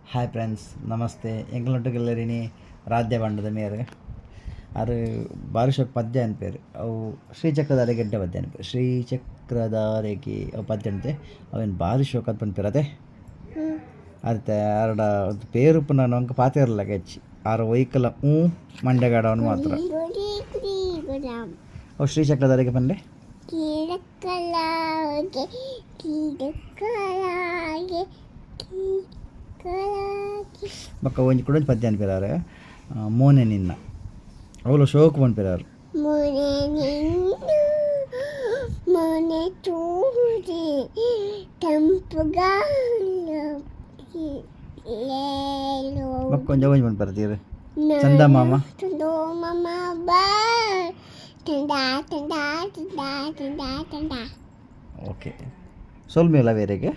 hi friends ನಮಸ್ತೆ ಎಂಗ್ಲೊಟ್ಟಿಗೆಲ್ಲರಿನಿ ರಾಧ್ಯ ಬಂಡದ ಮೇರೆ ಅದು ಬಾರಿಶೋಕ್ ಪದ್ಯ ಅನ್ಪೇರು ಅವು ಶ್ರೀಚಕ್ರಧಾರೆ ಗೆಡ್ಡೆ ಪದ್ಯ ಅನ್ಪೇರು ಶ್ರೀಚಕ್ರಧಾರೆಗೆ ಅವು ಪದ್ಯ ಅಂತೆ ಅವೇನು ಬಾರಿ ಶೋಕ್ ಅದು ಪನ್ಪೇರು ಅದೇ ಅದಕ್ಕೆ ಅರಡ ಒಂದು ಪೇರು ನಾನು ಅಂಕ ಪಾತಿರಲ್ಲ ಹೆಚ್ಚಿ ಆರ ಒಯ್ಕಲ ಮಂಡ್ಯಗಾಡವನು ಮಾತ್ರ ಅವು ಶ್ರೀಚಕ್ರಧಾರೆಗೆ ಬಂದೆ ಬಕ್ಕ ಒಂಜಿ ಕೂಡ ಪದ್ಯ ಅನ್ಪಿರಾರು ಮೋನೆ ನಿನ್ನ ಅವಳು ಶೋಕ್ ಬಂದ್ಪಿರಾರು ಬಕ್ಕ ಒಂಜ ಒಂಜಿ ಬಂದ್ಪರ್ತೀರು ಚಂದ ಮಾಮ ಓಕೆ ಸೊಲ್ಮೇಲ ಬೇರೆಗೆ